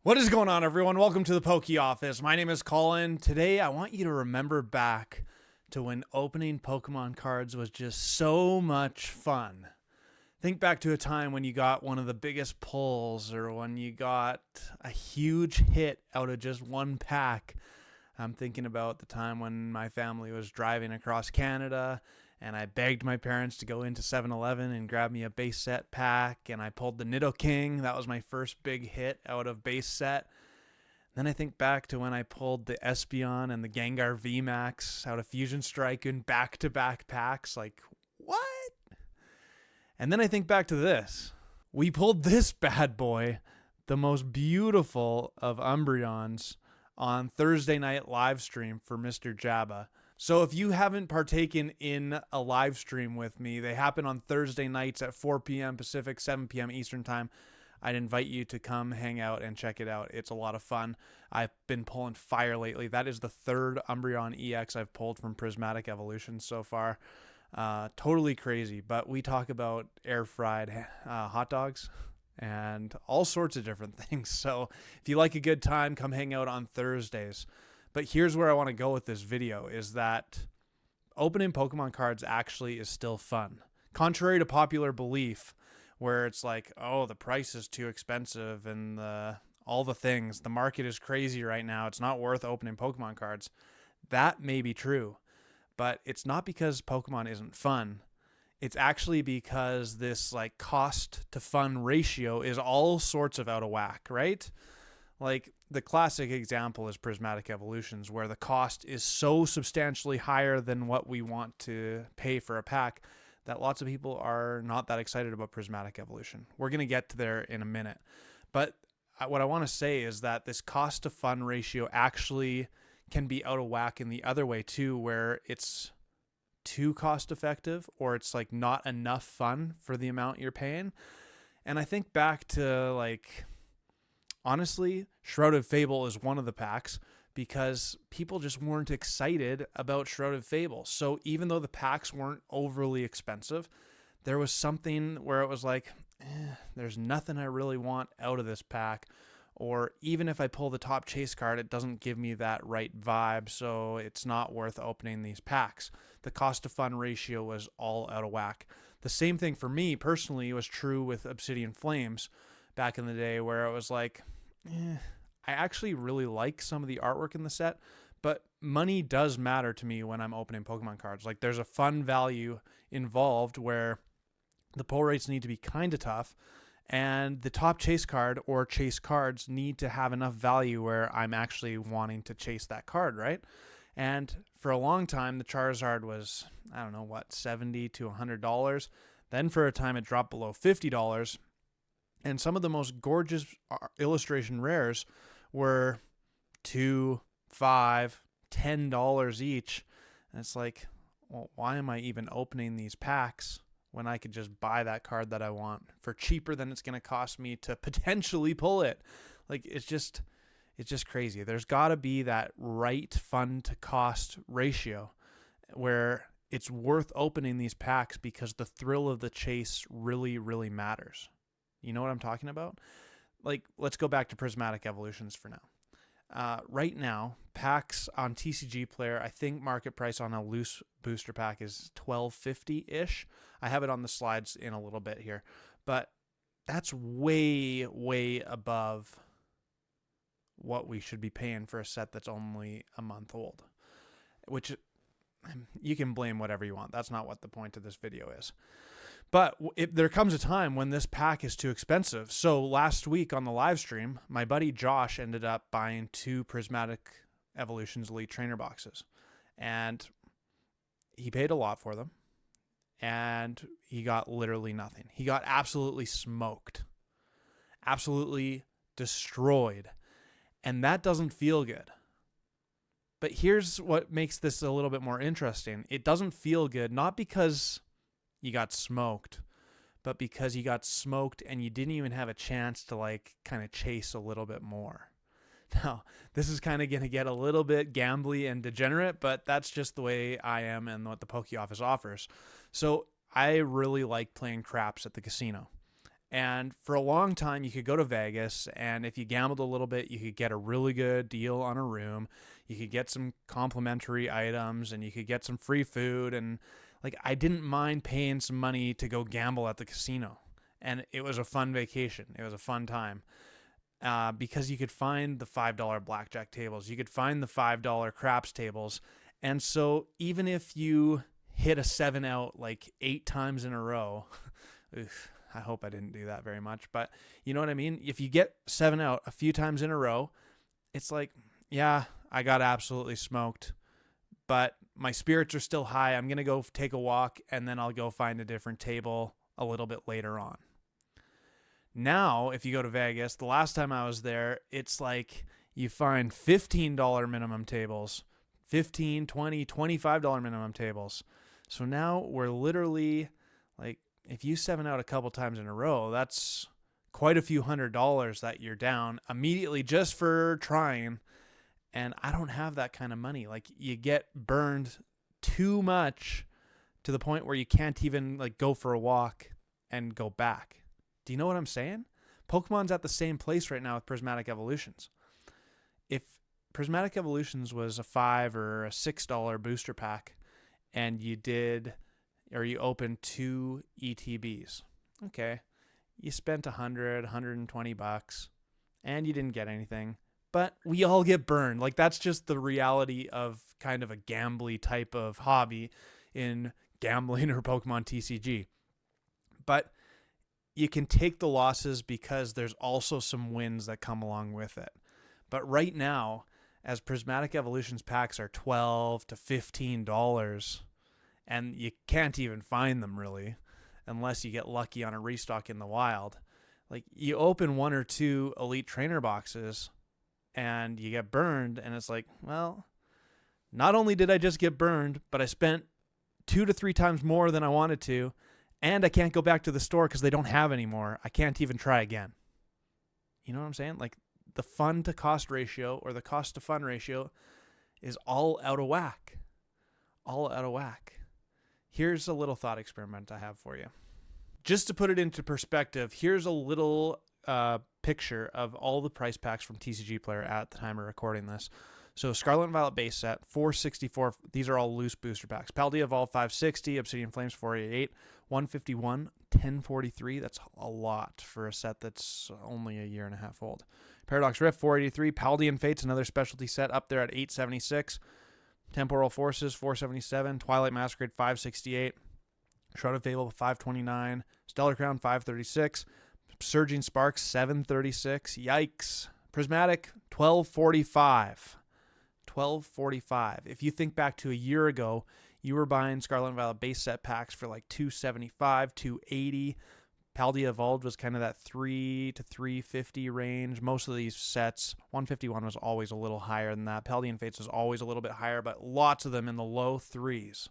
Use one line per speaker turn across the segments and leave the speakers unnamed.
What is going on, everyone? Welcome to the Poke Office. My name is Colin. Today, I want you to remember back to when opening Pokemon cards was just so much fun. Think back to a time when you got one of the biggest pulls or when you got a huge hit out of just one pack. I'm thinking about the time when my family was driving across Canada and I begged my parents to go into 7-Eleven and grab me a base set pack, and I pulled the Nidoking. That was my first big hit out of base set. Then I think back to when I pulled the Espeon and the Gengar VMAX out of Fusion Strike in back-to-back packs. Like, what? And then I think back to this. We pulled this bad boy, the most beautiful of Umbreons, on Thursday night live stream for Mr. Jabba. So if you haven't partaken in a live stream with me, they happen on Thursday nights at 4 p.m. Pacific, 7 p.m. Eastern Time. I'd invite you to come hang out and check it out. It's a lot of fun. I've been pulling fire lately. That is the third Umbreon EX I've pulled from Prismatic Evolutions so far. Totally crazy. But we talk about air-fried hot dogs and all sorts of different things. So if you like a good time, come hang out on Thursdays. But here's where I want to go with this video, is that opening Pokemon cards actually is still fun. Contrary to popular belief, where it's like, oh, the price is too expensive and all the things, the market is crazy right now, it's not worth opening Pokemon cards. That may be true, but it's not because Pokemon isn't fun. It's actually because this like cost to fun ratio is all sorts of out of whack, right? Like the classic example is Prismatic Evolutions, where the cost is so substantially higher than what we want to pay for a pack that lots of people are not that excited about Prismatic Evolution. We're going to get to there in a minute. But what I want to say is that this cost to fun ratio actually can be out of whack in the other way too, where it's too cost effective or it's like not enough fun for the amount you're paying. And I think back to like, honestly, Shrouded Fable is one of the packs because people just weren't excited about Shrouded Fable. So even though the packs weren't overly expensive, there was something where it was like, there's nothing I really want out of this pack. Or even if I pull the top chase card, it doesn't give me that right vibe, so it's not worth opening these packs. The cost to fun ratio was all out of whack. The same thing for me personally was true with Obsidian Flames back in the day, where it was like, I actually really like some of the artwork in the set, but money does matter to me when I'm opening Pokemon cards. Like there's a fun value involved where the pull rates need to be kind of tough, and the top chase card or chase cards need to have enough value where I'm actually wanting to chase that card, right? And for a long time, the Charizard was, I don't know what, $70 to $100. Then for a time, it dropped below $50. And some of the most gorgeous illustration rares were $2, $5, $10 each. And it's like, well, why am I even opening these packs when I could just buy that card that I want for cheaper than it's going to cost me to potentially pull it? Like, it's just crazy. There's got to be that right fun to cost ratio where it's worth opening these packs because the thrill of the chase really, really matters. You know what I'm talking about? Like, let's go back to Prismatic Evolutions for now. Right now, packs on TCG Player, I think market price on a loose booster pack is $12.50-ish. I have it on the slides in a little bit here. But that's way, way above what we should be paying for a set that's only a month old. Which, you can blame whatever you want. That's not what the point of this video is. But there comes a time when this pack is too expensive. So last week on the live stream, my buddy Josh ended up buying 2 Prismatic Evolutions Elite Trainer boxes. And he paid a lot for them. And he got literally nothing. He got absolutely smoked. Absolutely destroyed. And that doesn't feel good. But here's what makes this a little bit more interesting. It doesn't feel good, not because you got smoked, but because you got smoked and you didn't even have a chance to like kind of chase a little bit more. Now, this is kind of going to get a little bit gambly and degenerate, but that's just the way I am and what the Poke Office offers. So I really like playing craps at the casino. And for a long time, you could go to Vegas, and if you gambled a little bit, you could get a really good deal on a room. You could get some complimentary items, and you could get some free food. And like, I didn't mind paying some money to go gamble at the casino. And it was a fun vacation. It was a fun time. Because you could find the $5 blackjack tables. You could find the $5 craps tables. And so even if you hit a 7 out like 8 times in a row, oof, I hope I didn't do that very much, but you know what I mean? If you get 7 out a few times in a row, it's like, yeah, I got absolutely smoked, but my spirits are still high. I'm going to go take a walk, and then I'll go find a different table a little bit later on. Now, if you go to Vegas, the last time I was there, it's like you find $15 minimum tables, $15, $20, $25 minimum tables. So now we're literally like, if you 7 out a couple times in a row, that's quite a few $100s that you're down immediately just for trying. And I don't have that kind of money. Like, you get burned too much to the point where you can't even like go for a walk and go back. Do you know what I'm saying? Pokemon's at the same place right now with Prismatic Evolutions. If Prismatic Evolutions was a $5 or a $6 booster pack, and you opened 2 ETBs. Okay. You spent $120, and you didn't get anything. But we all get burned. Like, that's just the reality of kind of a gambly type of hobby in gambling or Pokemon TCG. But you can take the losses because there's also some wins that come along with it. But right now, as Prismatic Evolutions packs are $12 to $15, and you can't even find them really unless you get lucky on a restock in the wild. Like, you open 1 or 2 elite trainer boxes and you get burned, and it's like, well, not only did I just get burned, but I spent 2 to 3 times more than I wanted to, and I can't go back to the store because they don't have any more. I can't even try again. You know what I'm saying? Like, the fun to cost ratio, or the cost to fun ratio, is all out of whack. All out of whack. Here's a little thought experiment I have for you. Just to put it into perspective, here's a little picture of all the price packs from TCG Player at the time of recording this. So Scarlet and Violet base set, 464. These are all loose booster packs. Paldea Evolve, 560. Obsidian Flames, 488. 151, 1043. That's a lot for a set that's only a year and a half old. Paradox Rift, 483. Paldean Fates, another specialty set, up there at 876. Temporal Forces, 477. Twilight Masquerade, 568. Shrouded Fable, 529. Stellar Crown, 536. Surging Sparks, 736. Yikes. Prismatic, 1245. 1245. If you think back to a year ago, you were buying Scarlet and Violet base set packs for like 275, 280. Paldea Evolved was kind of that 3 to 350 range. Most of these sets, 151 was always a little higher than that. Paldean Fates was always a little bit higher, but lots of them in the low 3s.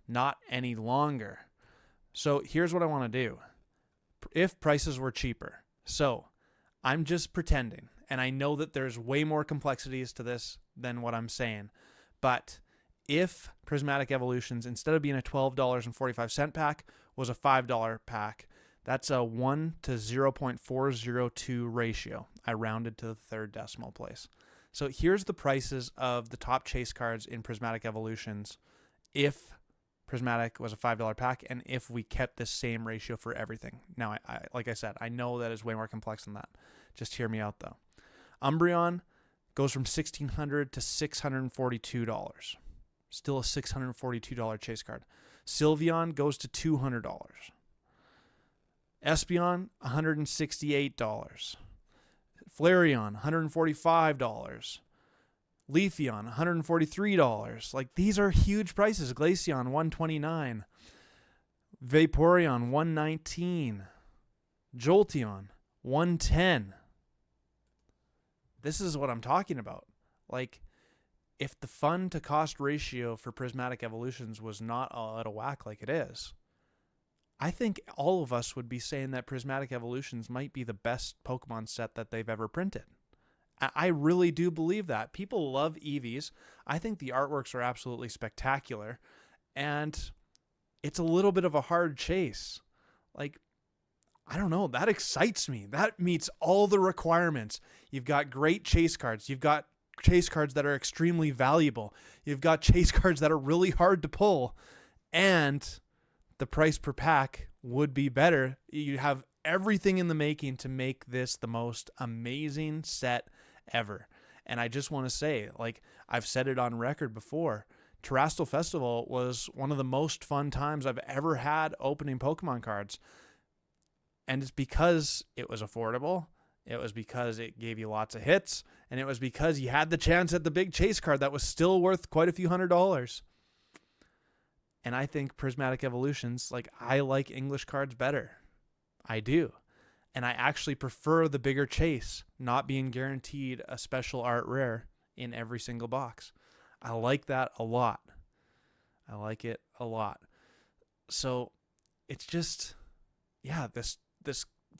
Not any longer. So here's what I want to do. If prices were cheaper. So I'm just pretending, and I know that there's way more complexities to this than what I'm saying, but if Prismatic Evolutions, instead of being a $12.45 pack, was a $5 pack, that's a 1 to 0.402 ratio. I rounded to the third decimal place. So here's the prices of the top chase cards in Prismatic Evolutions if Prismatic was a $5 pack, and if we kept this same ratio for everything. Now, I like I said, I know that is way more complex than that. Just hear me out, though. Umbreon goes from $1,600 to $642. Still a $642 chase card. Sylveon goes to $200. Espeon, $168. Flareon, $145. Leafeon, $143. Like, these are huge prices. Glaceon, $129. Vaporeon, $119. Jolteon, $110. This is what I'm talking about. Like, if the fun to cost ratio for Prismatic Evolutions was not all out of whack like it is, I think all of us would be saying that Prismatic Evolutions might be the best Pokemon set that they've ever printed. I really do believe that. People love Eevees. I think the artworks are absolutely spectacular. And it's a little bit of a hard chase. Like, I don't know, that excites me. That meets all the requirements. You've got great chase cards. You've got chase cards that are extremely valuable. You've got chase cards that are really hard to pull. And the price per pack would be better. You have everything in the making to make this the most amazing set ever. And I just want to say, like I've said it on record before, Terrestrial Festival was one of the most fun times I've ever had opening Pokemon cards. And it's because it was affordable. It was because it gave you lots of hits. And it was because you had the chance at the big chase card that was still worth quite a few $100s. And I think Prismatic Evolutions, like I like English cards better. I do. And I actually prefer the bigger chase, not being guaranteed a special art rare in every single box. I like that a lot. I like it a lot. So it's just, yeah, this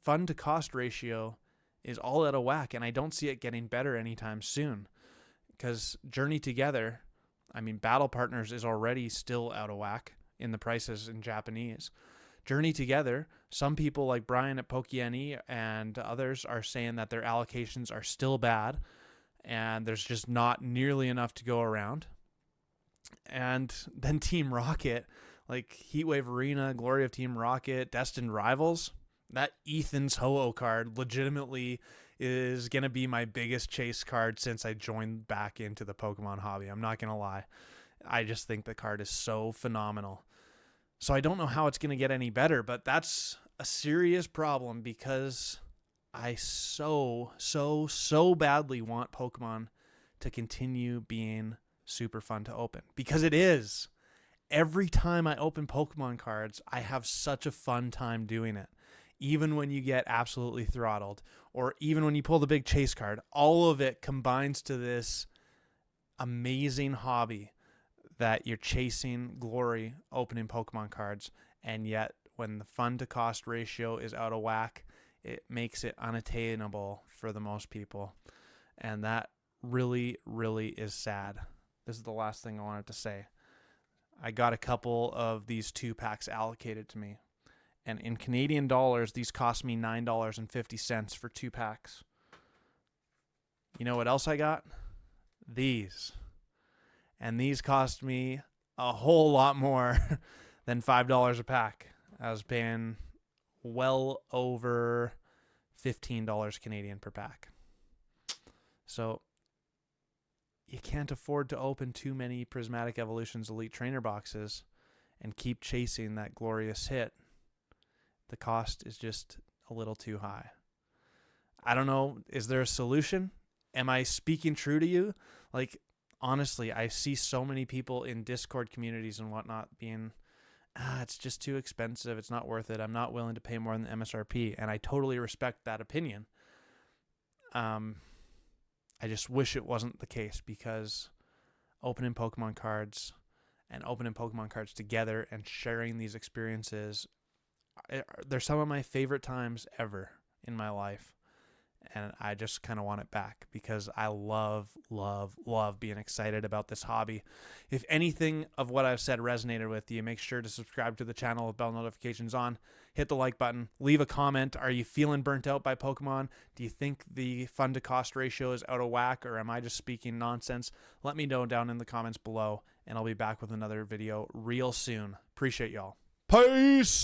fun to cost ratio is all out of whack, and I don't see it getting better anytime soon. Because Journey Together, I mean, Battle Partners is already still out of whack in the prices in Japanese. Journey Together, some people like Brian at PokeNE and others are saying that their allocations are still bad and there's just not nearly enough to go around. And then Team Rocket, like Heatwave Arena, Glory of Team Rocket, Destined Rivals, that Ethan's Ho-Oh card legitimately is going to be my biggest chase card since I joined back into the Pokemon hobby. I'm not going to lie. I just think the card is so phenomenal. So I don't know how it's going to get any better, but that's a serious problem because I so badly want Pokemon to continue being super fun to open, because it is. Every time I open Pokemon cards, I have such a fun time doing it. Even when you get absolutely throttled, or even when you pull the big chase card, all of it combines to this amazing hobby that you're chasing glory opening Pokemon cards, and yet when the fun to cost ratio is out of whack, it makes it unattainable for the most people. And that really, really is sad. This is the last thing I wanted to say. I got a couple of these 2-packs allocated to me. And in Canadian dollars, these cost me $9.50 for 2 packs. You know what else I got? These. And these cost me a whole lot more than $5 a pack. I was paying well over $15 Canadian per pack. So you can't afford to open too many Prismatic Evolutions Elite Trainer boxes and keep chasing that glorious hit. The cost is just a little too high. I don't know. Is there a solution? Am I speaking true to you? Like, honestly, I see so many people in Discord communities and whatnot being, it's just too expensive. It's not worth it. I'm not willing to pay more than the MSRP. And I totally respect that opinion. I just wish it wasn't the case, because opening Pokemon cards and opening Pokemon cards together and sharing these experiences, they're some of my favorite times ever in my life. And I just kind of want it back, because I love being excited about this hobby. If anything of what I've said resonated with you, make sure to subscribe to the channel with bell notifications on. Hit the like button. Leave a comment. Are you feeling burnt out by Pokemon? Do you think the fun to cost ratio is out of whack, or am I just speaking nonsense? Let me know down in the comments below, and I'll be back with another video real soon. Appreciate y'all. Peace!